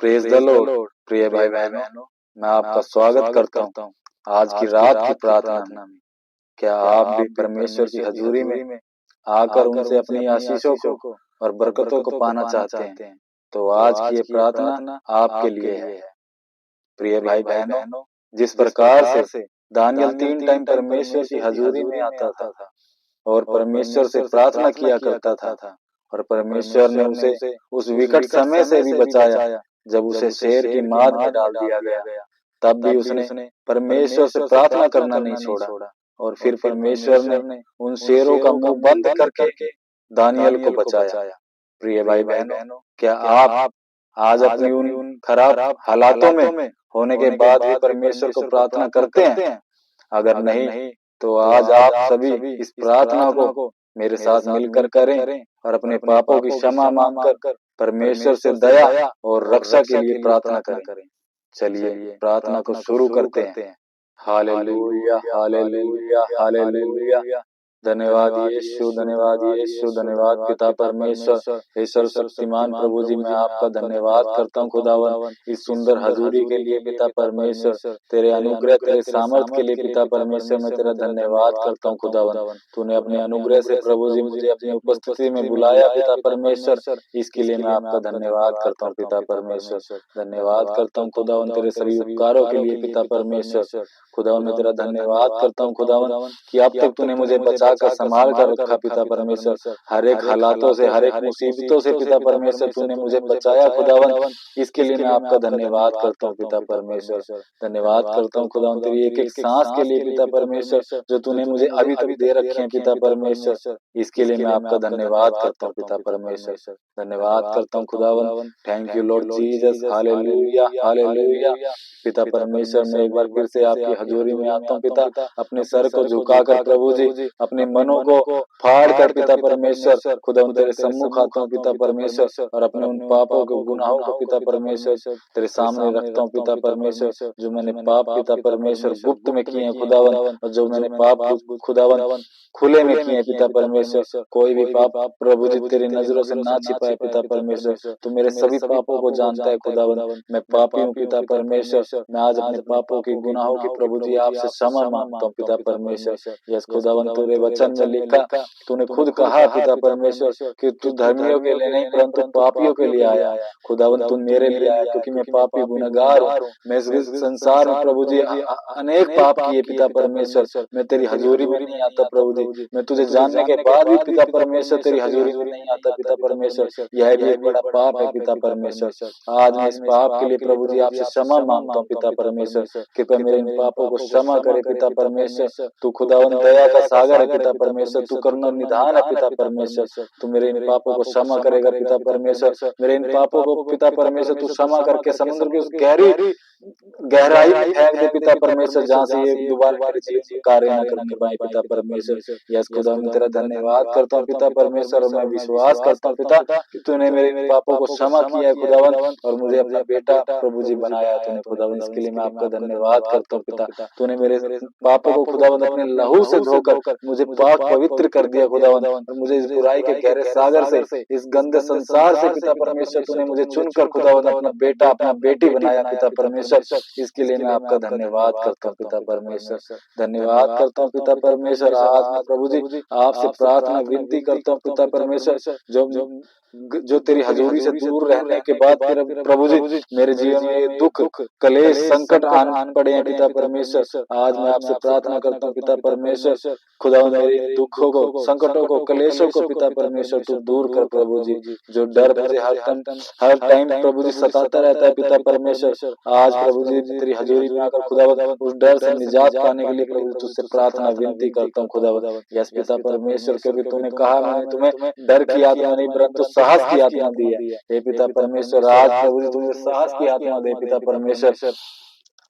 Praise the Lord. प्रिय भाई बहनों, मैं आपका स्वागत करता हूँ आज की रात की प्रार्थना में। क्या आप भी परमेश्वर की हजूरी में आकर उनसे अपनी आशीषों को और बरकतों को पाना चाहते हैं? तो आज की ये प्रार्थना आपके लिए है। प्रिय भाई बहनों, जिस प्रकार से दानियल 3 टाइम परमेश्वर की हजूरी में आता था और परमेश्वर से प्रार्थना किया करता था और परमेश्वर ने उसे उस विकट समय से भी बचाया जब उसे शेर की माद में डाल दिया गया, तब भी उसने परमेश्वर से प्रार्थना करना नहीं छोड़ा और फिर परमेश्वर ने उन शेरों का मुंह बंद करके दानियल को बचाया। प्रिय भाई बहनों, क्या आप आज अपनी उन खराब हालातों में होने के बाद भी परमेश्वर को प्रार्थना करते हैं? अगर नहीं तो आज आप सभी इस प्रार्थना को मेरे साथ मिलकर करें और अपने पापों की क्षमा मांगकर परमेश्वर से दया और रक्षा के लिए प्रार्थना करें। चलिए प्रार्थना को शुरू करते हैं। Hallelujah, hallelujah, hallelujah. धन्यवाद यीशु, धन्यवाद यीशु, धन्यवाद पिता परमेश्वर, हे सर्वशक्तिमान प्रभु जी, मैं आपका धन्यवाद करता हूँ खुदावन इस सुंदर हजूरी के लिए पिता परमेश्वर, तेरे अनुग्रह तेरे सामर्थ के लिए पिता परमेश्वर, मैं तेरा धन्यवाद करता हूँ खुदावन। तूने अपने अनुग्रह से प्रभु जी मुझे अपनी उपस्थिति में बुलाया पिता परमेश्वर, इसके लिए मैं आपका धन्यवाद करता हूँ पिता परमेश्वर। धन्यवाद करता हूँ खुदावन तेरे सभी उपकारों के लिए पिता परमेश्वर। खुदावन मैं तेरा धन्यवाद करता हूँ खुदावन कि अब तक तूने मुझे बचा कर संभाल कर रखा पिता परमेश्वर। हर एक हालातों से, हर एक मुसीबतों से पिता परमेश्वर तूने मुझे बचाया खुदावन, इसके लिए मैं आपका धन्यवाद करता हूँ पिता परमेश्वर। धन्यवाद करता हूँ खुदावन तेरी एक एक सांस के लिए पिता परमेश्वर जो तूने मुझे अभी तक दे रखे हैं पिता परमेश्वर, इसके लिए मैं आपका धन्यवाद करता हूँ पिता परमेश्वर। धन्यवाद करता हूँ खुदावन। Thank you Lord Jesus. Hallelujah, hallelujah. पिता परमेश्वर मैं एक बार फिर से आपकी हजूरी में आता हूँ पिता, अपने सर को झुकाकर प्रभु जी, अपने मनों को फाड़ कर पिता परमेश्वर खुदा तेरे सम्मुख आता हूँ पिता परमेश्वर, और अपने उन पापों के गुनाहों को पिता परमेश्वर तेरे सामने रखता हूँ पिता परमेश्वर। जो मैंने पाप पिता परमेश्वर गुप्त में किए हैं खुदावन, और जो मैंने पाप खुदावन खुले में किए हैं पिता परमेश्वर, कोई भी पाप प्रभु जी तेरी नजरों से ना छिपाए पिता परमेश्वर। तू मेरे सभी पापों को जानता है खुदावन। मैं पापी हूँ पिता परमेश्वर। मैं आज अपने पापों की गुनाहों की प्रभु जी आपसे क्षमा मांगता हूँ पिता परमेश्वर। यस खुदावन तेरे वचन में लिखा, तूने खुद कहा पिता परमेश्वर कि तू धर्मियों के लिए नहीं परंतु पापियों के लिए आया। खुदावन तू मेरे लिए आया क्योंकि मैं पापी गुनहगार हूँ। मैं इस संसार में प्रभु जी अनेक पाप किए पिता परमेश्वर। मैं तेरी हजूरी में नहीं आता प्रभु जी। मैं तुझे जानने के बाद भी पिता परमेश्वर तेरी हजूरी में नहीं आता पिता परमेश्वर। यह भी एक बड़ा पाप है पिता परमेश्वर। आज मैं इस पाप के लिए प्रभु जी आपसे क्षमा मांगता हूँ पिता परमेश्वर। कृपया मेरे इन पापों को क्षमा करे पिता परमेश्वर। तू खुदावन दया का सागर है पिता परमेश्वर। तू करुणा निधान है पिता परमेश्वर। तू मेरे इन पापों को क्षमा करेगा पिता परमेश्वर। मेरे इन पापों को पिता परमेश्वर तू क्षमा करके समुद्र की उस गहरी गहराई में फेंक दे पिता परमेश्वर, जहाँ से ये दोबारा मेरे जीवन में कार्य न करने पाए पिता परमेश्वर। यस खुदा मैं तेरा धन्यवाद करता हूँ पिता परमेश्वर, और मैं विश्वास करता हूँ पिता कि तूने मेरे पापों को क्षमा किया है खुदावन, और मुझे अपना बेटा प्रभु जी बनाया है तूने खुदावन। इसके लिए मैं आपका धन्यवाद करता हूँ पिता। तूने मेरे पापों को खुदावन अपने लहू से धोकर मुझे पाक पवित्र कर दिया खुदावन, और मुझे इस बुराई के गहरे सागर से, इस गंदे संसार से पिता परमेश्वर तूने मुझे चुनकर खुदावन अपना बेटा अपना बेटी बनाया पिता परमेश्वर। इसके लिए मैं आपका धन्यवाद करता हूँ पिता परमेश्वर। धन्यवाद करता हूँ पिता परमेश्वर। आज मैं प्रभु जी आपसे प्रार्थना विनती करता हूँ पिता परमेश्वर, जो तेरी हजूरी से दूर रहने के बाद फिर प्रभु जी मेरे जीवन में दुख कलेश संकट आन पड़े हैं पिता परमेश्वर। आज मैं आपसे प्रार्थना करता हूँ पिता परमेश्वर, खुदा मेरे दुखों को, संकटों को, कलेशों को पिता परमेश्वर तू दूर कर प्रभु जी। जो डर मुझे हर टाइम प्रभु जी सताता रहता है पिता परमेश्वर, आज प्रभु जी तेरी हजूरी में आकर खुदावत उस डर से निजात पाने के लिए प्रभु तुझसे प्रार्थना विनती करता हूँ खुदावत। यस पिता परमेश्वर, क्योंकि तूने कहा मैंने तुम्हें डर की आत्मा नहीं परंतु साहस की आत्मा दी है। हे पिता परमेश्वर, आज प्रभु जी तुम्हें साहस की आत्मा दे पिता परमेश्वर।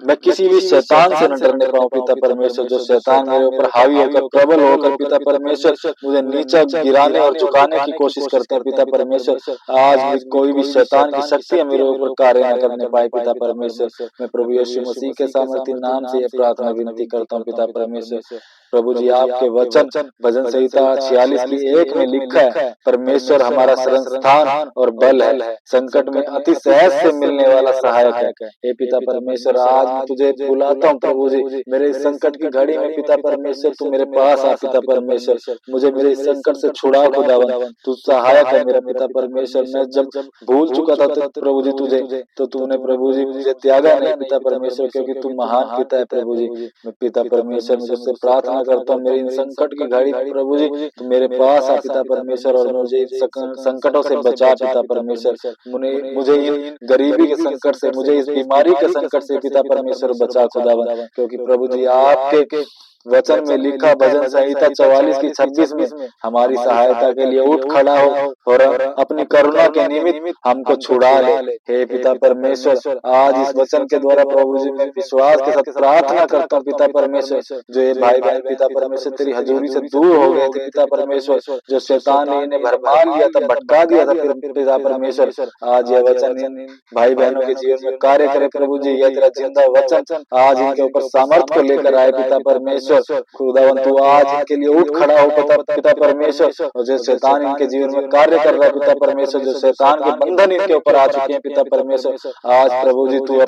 मैं किसी भी शैतान से न डरने पाऊं पिता परमेश्वर। जो शैतान मेरे ऊपर हावी होकर प्रबल होकर पिता परमेश्वर मुझे नीचा गिराने और झुकाने की कोशिश करते हैं पिता परमेश्वर, आज भी कोई भी शैतान की शक्ति मेरे ऊपर कार्य न करने पाए पिता परमेश्वर। मैं प्रभु यीशु मसीह के सामर्थी नाम से यह प्रार्थना विनती करता हूँ पिता परमेश्वर। प्रभु जी, आपके वचन भजन संहिता 46 की 1 में लिखा है, परमेश्वर हमारा शरण स्थान और बल है, संकट में अति सहज से मिलने वाला सहायक है। हे पिता परमेश्वर, आज मैं तुझे बुलाता हूँ प्रभु जी, मेरे इस संकट की घड़ी में पिता परमेश्वर तू मेरे पास आ पिता परमेश्वर, मुझे मेरे इस संकट से छुड़ा खुदावन, तू सहायक है मेरा पिता परमेश्वर। मैं जब भूल चुका था तो प्रभु जी तुझे, तो तूने प्रभु जी मुझे त्यागा नहीं पिता परमेश्वर, क्योंकि तू महान पिता है प्रभु जी। मैं पिता परमेश्वर मुझसे प्रार्थना करता हूँ, मेरे इन संकट की घड़ी प्रभु जी तू मेरे पास आ पिता परमेश्वर, और मुझे इन संकटों से बचा पिता परमेश्वर। मुझे इन गरीबी के संकट से, मुझे इस बीमारी के संकट से पिता परमेश्वर बचा खुदावन, क्योंकि प्रभु जी आपके वचन में लिखा भजन संहिता 44 की 26 में हमारी सहायता के लिए उठ खड़ा हो और अपनी करुणा के निमित्त हमको छुड़ा ले। हे पिता परमेश्वर, आज इस वचन के द्वारा प्रभु जी मैं विश्वास के साथ प्रार्थना करता हूँ पिता परमेश्वर, जो ये भाई बहन पिता परमेश्वर तेरी हजूरी से दूर हो गए थे पिता परमेश्वर, जो शैतान ने इन्हें भरमा लिया था, भटका दिया था पिता परमेश्वर, आज यह वचन इन भाई बहनों के जीवन में कार्य करे प्रभु जी। यह तेरा जिंदा वचन आज इनके ऊपर सामर्थ को लेकर आए पिता परमेश्वर। खुदावन तू आज इनके लिए उठ खड़ा हो पिता परमेश्वर, और जो शैतान इनके जीवन में कार्य कर रहा है पिता परमेश्वर, जो शैतान के बंधन इनके ऊपर आ चुके हैं पिता परमेश्वर, आज प्रभु जी तू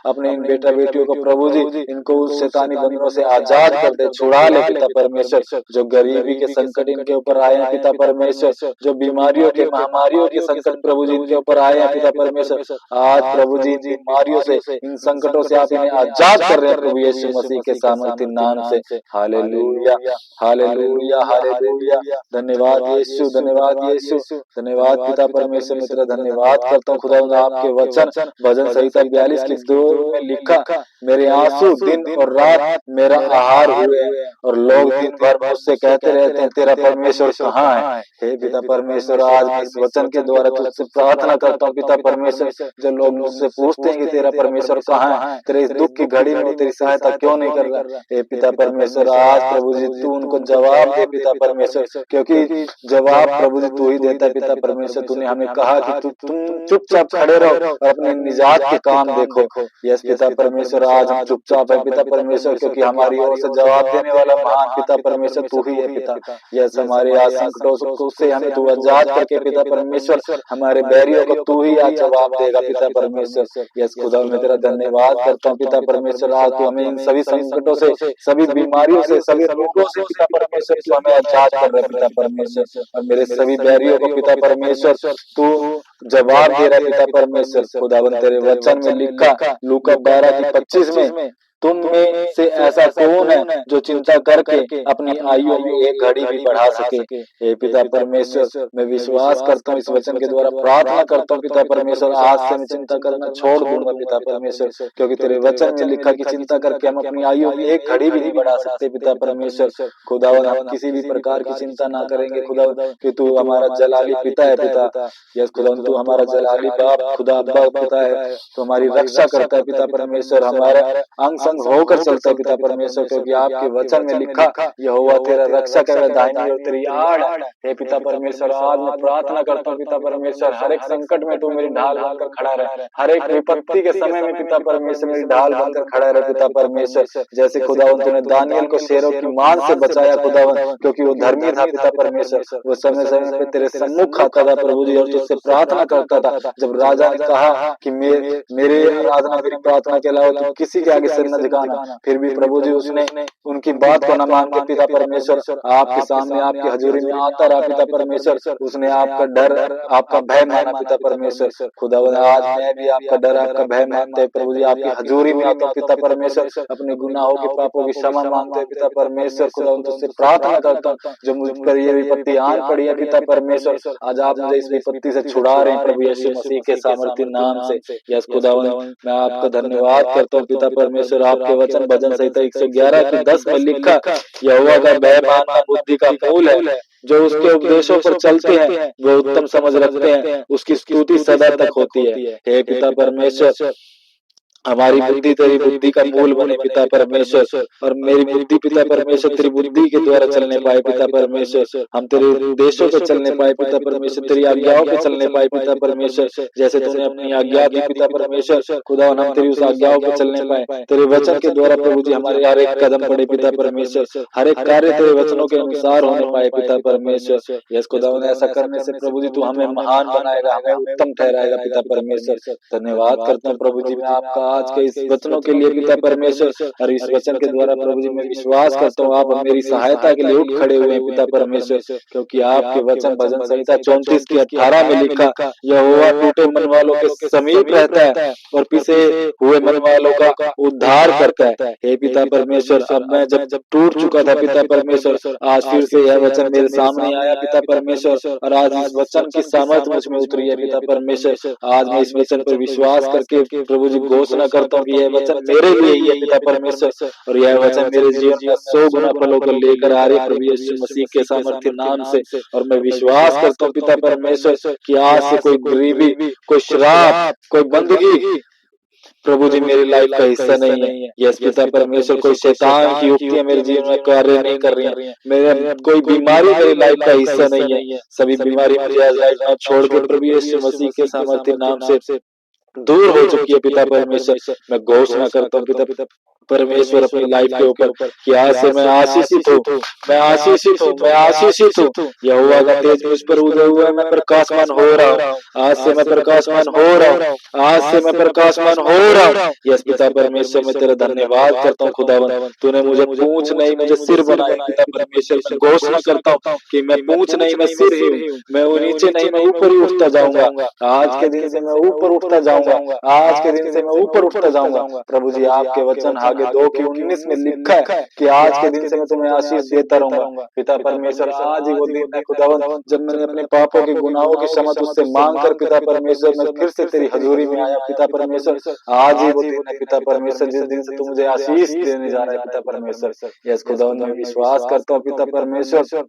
अपने इन बेटा बेटियों को प्रभु जी इनको उस शैतानी बंधनों से आजाद कर दे, छुड़ा ले पिता परमेश्वर। जो गरीबी के संकट इनके ऊपर आए हैं पिता परमेश्वर, जो बीमारियों के महामारियों के संकट प्रभु जी इनके ऊपर आए हैं पिता परमेश्वर, आज प्रभु जी इन बीमारियों से, इन संकटों से आप इन्हें आजाद कर रहे हैं प्रभु यीशु मसीह के सामर्थी नाम से। Hallelujah, hallelujah, hallelujah. धन्यवाद यीशु, धन्यवाद यीशु, धन्यवाद पिता परमेश्वर। मैं तेरा धन्यवाद करता हूँ खुदावंद, आपके वचन भजन संहिता 42 की 2 में लिखा, मेरे आंसू दिन और रात मेरा आहार हुए, और लोग दिन भर मुझसे कहते रहते हैं तेरा परमेश्वर कहाँ है। हे पिता परमेश्वर, आज मैं इस वचन के द्वारा तुझसे प्रार्थना करता हूँ पिता परमेश्वर, जो लोग मुझसे पूछते हैं कि तेरा परमेश्वर कहाँ है, तेरे इस दुख की घड़ी में तेरी सहायता क्यों नहीं कर रहा, हे पिता परमेश्वर आज प्रभु जी तू उनको जवाब दे पिता परमेश्वर, क्योंकि जवाब प्रभु जी तू ही देता है पिता परमेश्वर। तूने हमें कहा कि तुम चुपचाप खड़े रहो और अपने निजात के काम देखो। यस पिता परमेश्वर, आज हम चुपचाप है पिता परमेश्वर, क्योंकि हमारी ओर से जवाब देने वाला महान पिता परमेश्वर तू ही है पिता। यस हमारे आज संकटों से हमें तू आजाद करके पिता परमेश्वर, हमारे बैरियों को तू ही आज जवाब देगा पिता परमेश्वर। यस खुदा मैं तेरा धन्यवाद करता हूँ पिता परमेश्वर, आज तू हमें इन सभी संकटों से, सभी बीमारियों से, सभी रोगों से पिता परमेश्वर तू हमें आजाद कर रहे पिता परमेश्वर, और मेरे सभी बैरियों को पिता परमेश्वर तू जवाब दे रहा है पिता परमेश्वर। खुदावन तेरे वचन में लिखा लूका 12 की 25 में, तुम में से ऐसा कौन है जो चिंता करके अपनी आयु में एक घड़ी भी बढ़ा सके। हे पिता परमेश्वर, मैं विश्वास करता हूँ इस वचन के द्वारा प्रार्थना करता हूँ पिता परमेश्वर, आज से मैं चिंता करना छोड़ दूंगा पिता परमेश्वर, क्योंकि तेरे वचन में लिखा कि चिंता करके हम अपनी आयु में एक घड़ी भी नहीं बढ़ा सकते पिता परमेश्वर। खुदावन हम किसी भी प्रकार की चिंता ना करेंगे खुदावन, कि तू हमारा जलाली पिता है पिता। यस खुदावन तू हमारा जलाली बाप खुदा अब्बा पिता है, तो हमारी रक्षा करता है पिता परमेश्वर, हमारा अंग होकर चलता है पिता परमेश्वर, क्योंकि आपके वचन में लिखा यहोवा तेरा रक्षा करे दाहिनी और तेरी आड़। हे पिता परमेश्वर, आज मैं प्रार्थना करता हूँ पिता परमेश्वर, हर एक संकट में तू मेरी ढाल बनकर खड़ा रहे, हर एक विपत्ति के समय में पिता परमेश्वर मेरी ढाल बनकर खड़ा रहे पिता परमेश्वर। जैसे खुदावन तूने दानियल को शेरों की मान से बचाया खुदावन, क्योंकि वो धर्मी था पिता परमेश्वर, वो समय समय पे तेरे सम्मुख आता था प्रभु जी, और तुझसे प्रार्थना करता था। जब राजा ने कहा कि मेरे आराधना मेरी प्रार्थना के अलावा तू किसी के आगे सिर न झुकाना, फिर भी प्रभु जी उसने उनकी बात को न मान के पिता परमेश्वर आपके सामने, आपकी हजूरी में आता रहा पिता परमेश्वर, उसने आपका डर, आपका भय माना पिता परमेश्वर। खुदावन आज मैं भी आपका डर, आपका भय मानते हैं प्रभु जी, आपकी हजूरी में आता हूं पिता परमेश्वर, अपने गुनाहों के पापों की क्षमा मांगते हैं पिता परमेश्वर। खुदावन तुझसे प्रार्थना करता हूँ, जो मुझ पर ये विपत्ति आन पड़ी है पिता परमेश्वर, आज आप मुझे इस विपत्ति से छुड़ा रहे हैं प्रभु यीशु मसीह के सामर्थी नाम से। यस खुदावन मैं आपका धन्यवाद करता हूँ पिता परमेश्वर, आपके वचन भजन संहिता 111 की 10 में लिखा, यहोवा का भय मानना बुद्धि का मूल है, जो उसके उपदेशों पर चलते हैं वो उत्तम समझ रखते हैं, उसकी स्तुति सदा तक होती है। हे पिता परमेश्वर, हमारी बुद्धि तेरी बुद्धि का मूल बने पिता परमेश्वर, और मेरी बुद्धि पिता परमेश्वर तेरी बुद्धि के द्वारा चलने पाए पिता परमेश्वर। हम तेरे उपदेशों पे चलने पाए पिता परमेश्वर, तेरी आज्ञाओं पे चलने पाए पिता परमेश्वर। जैसे तूने अपनी आज्ञा दी पिता परमेश्वर, खुदावन हम तेरी उस आज्ञाओं पे चलने पाए। तेरे वचन के द्वारा प्रभु जी हमारे हर एक कदम पड़े पिता परमेश्वर, हर एक कार्य तेरे वचनों के अनुसार होने पाए पिता परमेश्वर। यस खुदावन ऐसा करने से प्रभु जी तू हमें महान बनाएगा, हमें उत्तम ठहराएगा पिता परमेश्वर। धन्यवाद करता हूँ प्रभु जी मैं आपका आज के इस वचनों के लिए पिता परमेश्वर, और इस वचन के द्वारा प्रभु जी मैं विश्वास करता हूँ आप मेरी सहायता के लिए उठ खड़े हुए हैं पिता परमेश्वर, क्योंकि आपके वचन भजन संहिता 34 की 18 में लिखा, यहोवा टूटे मन वालों के समीप रहता है और पिसे हुए मन वालों का उद्धार करता है। हे पिता परमेश्वर, अब मैं जब टूट चुका था पिता परमेश्वर, आज फिर से यह वचन मेरे सामने आया पिता परमेश्वर, और आज इस वचन की सामर्थ्य मुझ में उतरी है पिता परमेश्वर। आज मैं इस वचन पर विश्वास करके प्रभु जी घोषणा करता हूँ कि यह वचन मेरे लिए ही है पिता परमेश्वर, और यह वचन मेरे जीवन में 100 गुना फलों को लेकर आ रहे प्रभु यीशु मसीह के सामर्थ्य नाम से। और मैं विश्वास करता हूँ पिता परमेश्वर कि आज से कोई गरीबी, कोई श्राप, कोई बंदगी प्रभु जी मेरी लाइफ का हिस्सा नहीं है। यस पिता परमेश्वर, कोई शैतान की युक्तियां मेरे जीवन में कार्य नहीं कर रही हैं, मेरे कोई बीमारी मेरी लाइफ का हिस्सा नहीं है। सभी बीमारी मुझे आज लाइफ में छोड़ के प्रभु यीशु मसीह के सामर्थ्य नाम से दूर हो चुकी है पिता परमेश्वर। मैं घोषणा करता हूँ पिता परमेश्वर अपनी लाइफ के ऊपर कि आज से मैं आशीषित हूँ, मैं आशीषित हूँ, मैं आशीषित हूँ। यहोवा का तेज मुझ पर उदय हुआ है, मैं प्रकाशमान हो रहा हूँ। आज से मैं प्रकाशमान हो रहा हूँ, आज से मैं प्रकाशमान हो रहा हूँ। यस पिता परमेश्वर, मैं तेरा धन्यवाद करता हूँ खुदावन, तूने मुझे पूंछ नहीं मुझे सिर बनाया पिता परमेश्वर। मैं घोषणा करता हूँ कि मैं पूंछ नहीं मैं सिर ही हूँ, मैं नीचे नहीं मैं ऊपर ही उठता जाऊंगा। आज के दिन से मैं ऊपर उठता जाऊंगा, आज के दिन से मैं ऊपर उठता जाऊंगा। प्रभु जी आपके वचन आगे 2:19 में लिखा है कि आज के दिन से मैं तुम्हें आशीष देता रहूंगा। पिता परमेश्वर, आज ही वो दिन है खुदावन जब मैंने अपने पापों के गुनाहों की क्षमा तुझसे मांग कर पिता परमेश्वर मैं फिर से तेरी हजूरी में आया पिता परमेश्वर। आज ही वो दिन है पिता परमेश्वर जिस दिन से तू मुझे आशीष देने जा रहा है पिता परमेश्वर। यस खुदावन मैं विश्वास करता हूँ पिता परमेश्वर,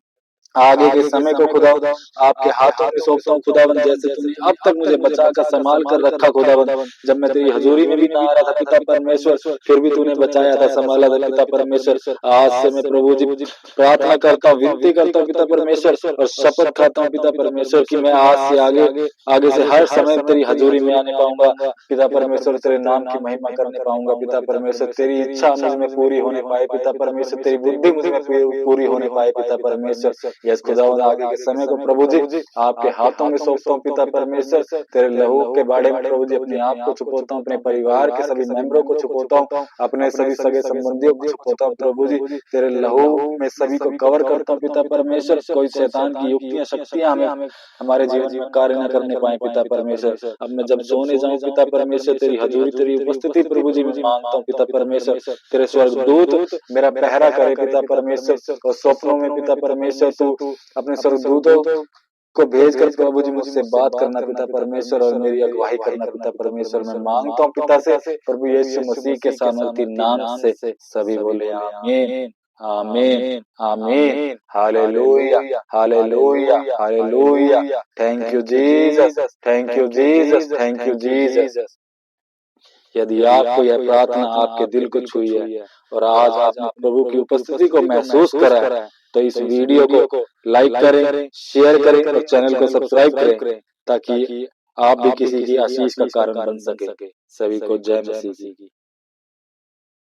आगे के समय को खुदावन आपके हाथों में सौंपता हूँ खुदावन। जैसे तूने अब तक मुझे बचा कर संभाल कर रखा खुदावन, जब मैं तेरी हजूरी में भी ना आ रहा था पिता परमेश्वर, फिर भी तूने बचाया था, संभाला था पिता परमेश्वर। आज से मैं प्रभु जी प्रार्थना करता हूँ, विनती करता हूँ पिता परमेश्वर, और शपथ खाता हूँ पिता परमेश्वर कि मैं आज से आगे से हर समय तेरी हजूरी में आने पाऊंगा पिता परमेश्वर, तेरे नाम की महिमा करने पाऊंगा पिता परमेश्वर। तेरी इच्छा मुझ में पूरी होने पाए पिता परमेश्वर, तेरी बुद्धि मुझ में पूरी होने पाए पिता परमेश्वर। यस खुदावन आगे के समय को प्रभु जी आपके हाथों में सौंपता हूँ पिता परमेश्वर। तेरे लहू के बाड़े में प्रभु जी अपने आप को छुपाता हूँ, अपने परिवार के सभी मेंबरों को छुपाता हूँ, अपने सभी सगे संबंधियों को छुपाता हूँ प्रभु जी। तेरे लहू में सभी को कवर करता हूँ पिता परमेश्वर। कोई शैतान की युक्तियां शक्तियां हमें हमारे जीवन में कार्य न करने पाए पिता परमेश्वर। अब मैं जब सोने जाऊं पिता परमेश्वर, तेरी हजूरी तेरी उपस्थिति प्रभु जी में मांगता हूँ पिता परमेश्वर। तेरे स्वर्गदूत मेरा पहरा करे पिता परमेश्वर, और स्वप्नों में पिता परमेश्वर तू अपने स्वर्गदूतों को भेज कर प्रभु जी मुझसे बात करना पिता परमेश्वर, और मेरी अगुवाई करना पिता परमेश्वर। मैं मांगता हूँ पिता से प्रभु यीशु मसीह के सामर्थी नाम से। सभी बोले आमीन, आमीन, आमीन। Hallelujah, hallelujah, hallelujah. Thank you Jesus, thank you Jesus, thank you Jesus. यदि आपको यह प्रार्थना आपके दिल को छुई है और आज आपने प्रभु की उपस्थिति को महसूस करा है, तो इस वीडियो को लाइक करें, शेयर करें और चैनल को सब्सक्राइब करें, ताकि आप भी किसी की आशीष का कारण बन सके। सभी को जय मसीह की।